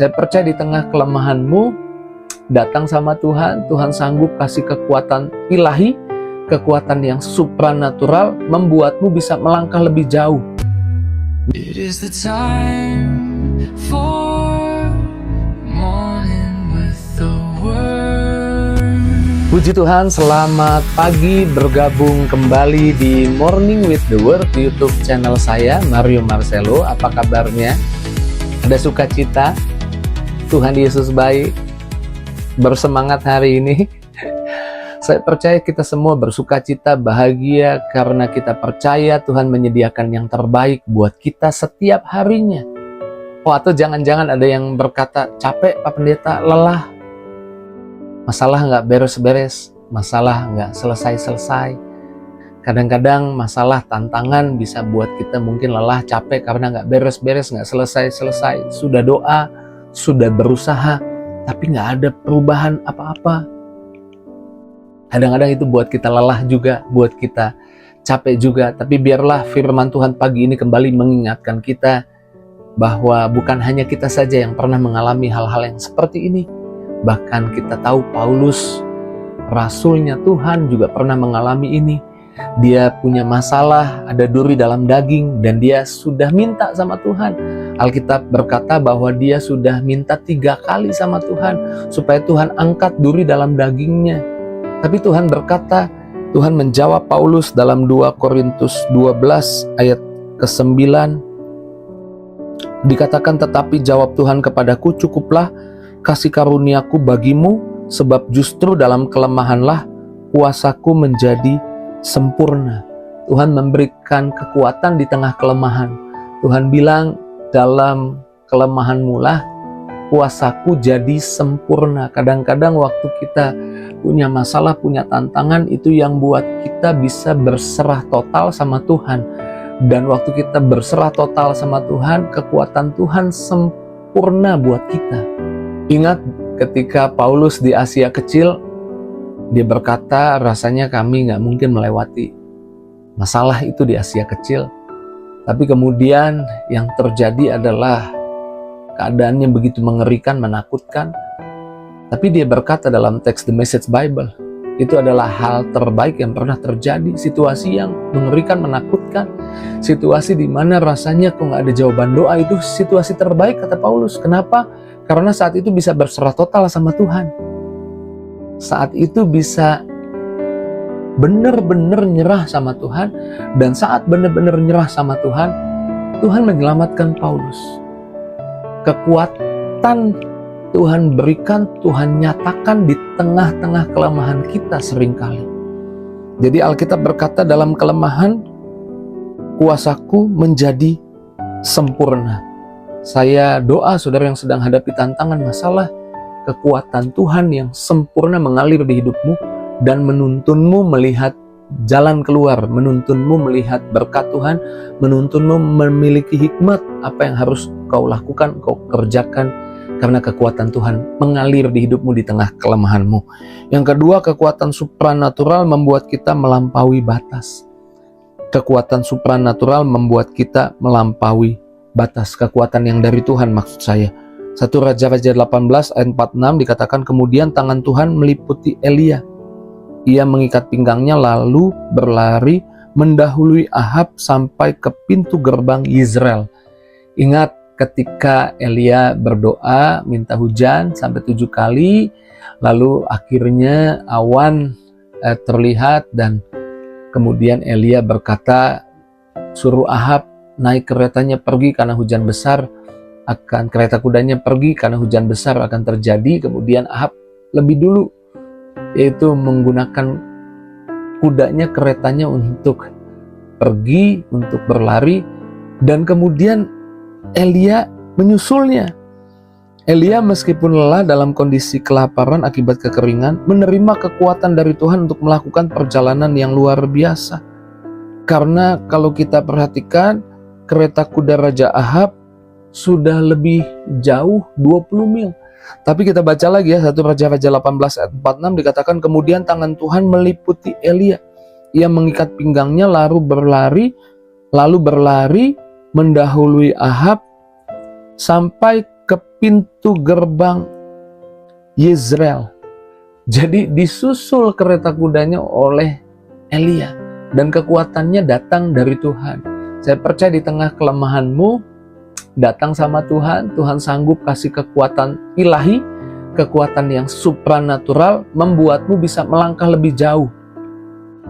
Saya percaya di tengah kelemahanmu, datang sama Tuhan. Tuhan sanggup kasih kekuatan ilahi, kekuatan yang supranatural, membuatmu bisa melangkah lebih jauh. It is the time for morning with the word. Puji Tuhan, selamat pagi, bergabung kembali di Morning with the Word di YouTube channel saya, Mario Marcelo. Apa kabarnya? Ada sukacita? Tuhan Yesus baik. Bersemangat hari ini. Saya percaya kita semua bersukacita, bahagia karena kita percaya Tuhan menyediakan yang terbaik buat kita setiap harinya. Oh, atau jangan-jangan ada yang berkata, capek Pak Pendeta, lelah. Masalah nggak beres-beres, masalah nggak selesai-selesai. Kadang-kadang masalah, tantangan bisa buat kita mungkin lelah, capek karena nggak beres-beres, nggak selesai-selesai. Sudah doa, sudah berusaha, tapi nggak ada perubahan apa-apa. Kadang-kadang itu buat kita lelah juga, buat kita capek juga. Tapi biarlah firman Tuhan pagi ini kembali mengingatkan kita bahwa bukan hanya kita saja yang pernah mengalami hal-hal yang seperti ini. Bahkan kita tahu Paulus, rasulnya Tuhan, juga pernah mengalami ini. Dia punya masalah, ada duri dalam daging, dan dia sudah minta sama Tuhan. Alkitab berkata bahwa dia sudah minta 3 kali sama Tuhan, supaya Tuhan angkat duri dalam dagingnya. Tapi Tuhan berkata, Tuhan menjawab Paulus dalam 2 Korintus 12 ayat ke-9. Dikatakan, tetapi jawab Tuhan kepadaku, cukuplah kasih karuniaku bagimu, sebab justru dalam kelemahanlah kuasaku menjadi sempurna. Tuhan memberikan kekuatan di tengah kelemahan. Tuhan bilang, dalam kelemahanmu lah kuasaku jadi sempurna. Kadang-kadang waktu kita punya masalah, punya tantangan, itu yang buat kita bisa berserah total sama Tuhan. Dan waktu kita berserah total sama Tuhan, kekuatan Tuhan sempurna buat kita. Ingat ketika Paulus di Asia Kecil, dia berkata, rasanya kami nggak mungkin melewati masalah itu di Asia Kecil. Tapi kemudian yang terjadi adalah keadaannya begitu mengerikan, menakutkan. Tapi dia berkata dalam teks The Message Bible, itu adalah hal terbaik yang pernah terjadi. Situasi yang mengerikan, menakutkan, situasi di mana rasanya kok nggak ada jawaban doa, itu situasi terbaik kata Paulus. Kenapa? Karena saat itu bisa berserah total sama Tuhan. Saat itu bisa benar-benar nyerah sama Tuhan. Dan saat benar-benar nyerah sama Tuhan, Tuhan menyelamatkan Paulus. Kekuatan Tuhan berikan, Tuhan nyatakan di tengah-tengah kelemahan kita seringkali. Jadi Alkitab berkata, dalam kelemahan kuasaku menjadi sempurna. Saya doa saudara yang sedang hadapi tantangan, masalah, kekuatan Tuhan yang sempurna mengalir di hidupmu dan menuntunmu melihat jalan keluar, menuntunmu melihat berkat Tuhan, menuntunmu memiliki hikmat apa yang harus kau lakukan, kau kerjakan, karena kekuatan Tuhan mengalir di hidupmu di tengah kelemahanmu. Yang kedua, kekuatan supranatural membuat kita melampaui batas. Kekuatan supranatural membuat kita melampaui batas. Kekuatan yang dari Tuhan maksud saya. 1 Raja-Raja 18 ayat 46 dikatakan, kemudian tangan Tuhan meliputi Elia. Ia mengikat pinggangnya lalu berlari mendahului Ahab sampai ke pintu gerbang Yizreel. Ingat ketika Elia berdoa minta hujan sampai 7 kali, lalu akhirnya awan terlihat dan kemudian Elia berkata, suruh Ahab naik keretanya pergi karena hujan besar, akan kereta kudanya pergi karena hujan besar akan terjadi. Kemudian Ahab lebih dulu, yaitu menggunakan kudanya, keretanya untuk pergi, untuk berlari, dan kemudian Elia menyusulnya. Elia meskipun lelah dalam kondisi kelaparan akibat kekeringan, menerima kekuatan dari Tuhan untuk melakukan perjalanan yang luar biasa. Karena kalau kita perhatikan, kereta kuda Raja Ahab sudah lebih jauh 20 mil. Tapi kita baca lagi ya, 1 Raja-Raja 18 ayat 46 dikatakan, kemudian tangan Tuhan meliputi Elia. Ia mengikat pinggangnya lalu berlari mendahului Ahab sampai ke pintu gerbang Yezreel. Jadi disusul kereta kudanya oleh Elia, dan kekuatannya datang dari Tuhan. Saya percaya di tengah kelemahanmu, datang sama Tuhan. Tuhan sanggup kasih kekuatan ilahi, kekuatan yang supranatural, membuatmu bisa melangkah lebih jauh,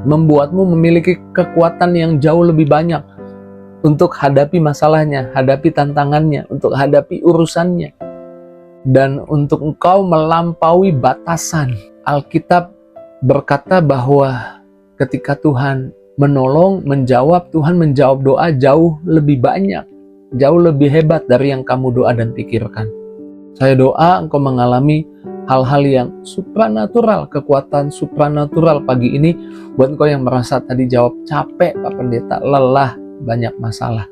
membuatmu memiliki kekuatan yang jauh lebih banyak untuk hadapi masalahnya, hadapi tantangannya, untuk hadapi urusannya, dan untuk engkau melampaui batasan. Alkitab berkata bahwa ketika Tuhan menolong, Tuhan menjawab doa jauh lebih banyak, jauh lebih hebat dari yang kamu doa dan pikirkan. Saya doa engkau mengalami hal-hal yang supranatural, kekuatan supranatural pagi ini. Buat engkau yang merasa tadi jawab capek Pak Pendeta, lelah, banyak masalah,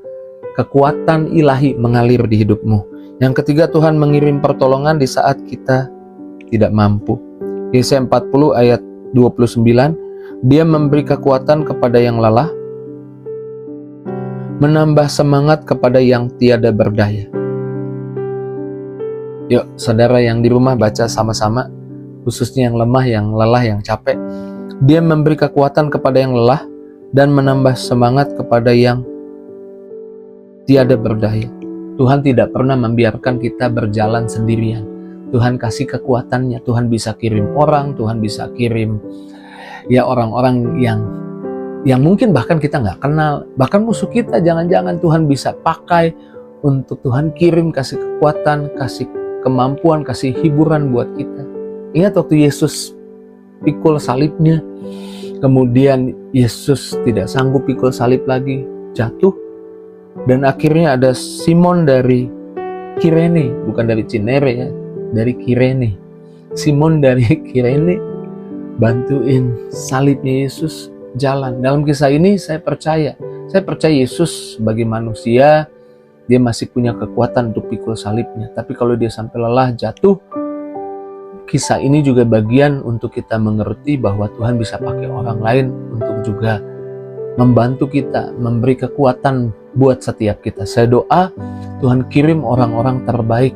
kekuatan ilahi mengalir di hidupmu. Yang ketiga, Tuhan mengirim pertolongan di saat kita tidak mampu. Yesaya 40 ayat 29, Dia memberi kekuatan kepada yang lelah, menambah semangat kepada yang tiada berdaya. Yuk, saudara yang di rumah baca sama-sama, khususnya yang lemah, yang lelah, yang capek. Dia memberi kekuatan kepada yang lelah dan menambah semangat kepada yang tiada berdaya. Tuhan tidak pernah membiarkan kita berjalan sendirian. Tuhan kasih kekuatannya, Tuhan bisa kirim orang, Tuhan bisa kirim ya orang-orang yang mungkin bahkan kita nggak kenal, bahkan musuh kita jangan-jangan Tuhan bisa pakai untuk Tuhan kirim, kasih kekuatan, kasih kemampuan, kasih hiburan buat kita. Ingat waktu Yesus pikul salibnya, kemudian Yesus tidak sanggup pikul salib lagi, jatuh, dan akhirnya ada Simon dari Kirene, bukan dari Cinere ya, dari Kirene. Simon dari Kirene bantuin salibnya Yesus jalan. Dalam kisah ini saya percaya Yesus sebagai manusia, dia masih punya kekuatan untuk pikul salibnya. Tapi kalau dia sampai lelah, jatuh, kisah ini juga bagian untuk kita mengerti bahwa Tuhan bisa pakai orang lain untuk juga membantu kita, memberi kekuatan buat setiap kita. Saya doa Tuhan kirim orang-orang terbaik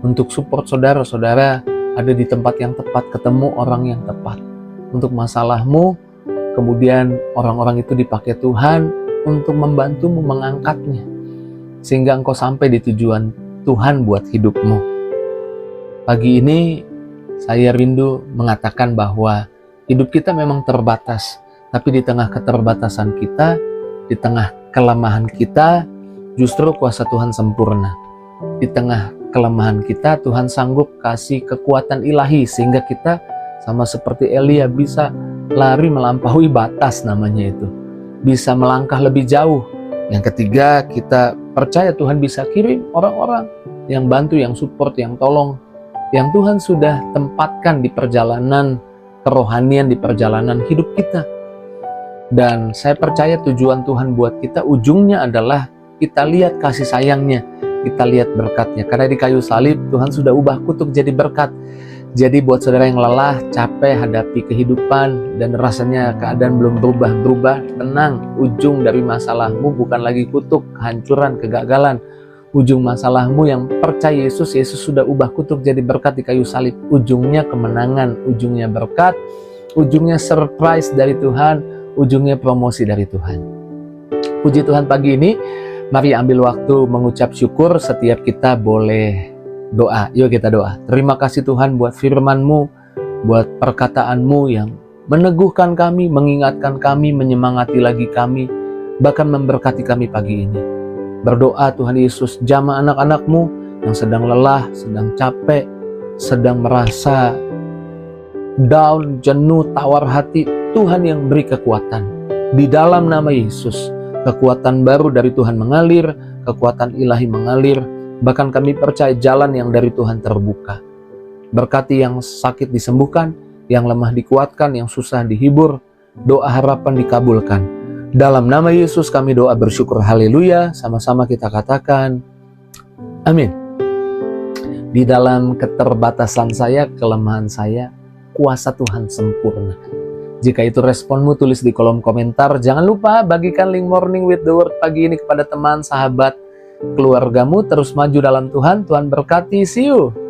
untuk support saudara-saudara ada di tempat yang tepat, ketemu orang yang tepat untuk masalahmu. Kemudian orang-orang itu dipakai Tuhan untuk membantumu mengangkatnya, sehingga engkau sampai di tujuan Tuhan buat hidupmu. Pagi ini saya rindu mengatakan bahwa hidup kita memang terbatas, tapi di tengah keterbatasan kita, di tengah kelemahan kita, justru kuasa Tuhan sempurna. Di tengah kelemahan kita, Tuhan sanggup kasih kekuatan ilahi sehingga kita sama seperti Elia bisa lari melampaui batas, namanya itu. Bisa melangkah lebih jauh. Yang ketiga, kita percaya Tuhan bisa kirim orang-orang yang bantu, yang support, yang tolong, yang Tuhan sudah tempatkan di perjalanan kerohanian, di perjalanan hidup kita. Dan saya percaya tujuan Tuhan buat kita ujungnya adalah kita lihat kasih sayangnya, kita lihat berkatnya. Karena di kayu salib Tuhan sudah ubah kutuk jadi berkat. Jadi buat saudara yang lelah, capek hadapi kehidupan dan rasanya keadaan belum berubah-berubah, tenang, ujung dari masalahmu bukan lagi kutuk, kehancuran, kegagalan. Ujung masalahmu yang percaya Yesus sudah ubah kutuk jadi berkat di kayu salib. Ujungnya kemenangan, ujungnya berkat, ujungnya surprise dari Tuhan, ujungnya promosi dari Tuhan. Puji Tuhan, pagi ini mari ambil waktu mengucap syukur. Setiap kita boleh doa. Yuk kita doa. Terima kasih Tuhan buat firman-Mu, buat perkataan-Mu yang meneguhkan kami, mengingatkan kami, menyemangati lagi kami, bahkan memberkati kami pagi ini. Berdoa Tuhan Yesus, jamah anak-anak-Mu yang sedang lelah, sedang capek, sedang merasa down, jenuh, tawar hati. Tuhan yang beri kekuatan. Di dalam nama Yesus, kekuatan baru dari Tuhan mengalir, kekuatan ilahi mengalir. Bahkan kami percaya jalan yang dari Tuhan terbuka. Berkati yang sakit disembuhkan, yang lemah dikuatkan, yang susah dihibur. Doa harapan dikabulkan. Dalam nama Yesus kami doa bersyukur, haleluya. Sama-sama kita katakan, amin. Di dalam keterbatasan saya, kelemahan saya, kuasa Tuhan sempurna. Jika itu responmu, tulis di kolom komentar. Jangan lupa bagikan link Morning with the Word pagi ini kepada teman, sahabat, keluargamu terus maju dalam Tuhan. Tuhan berkati, see you.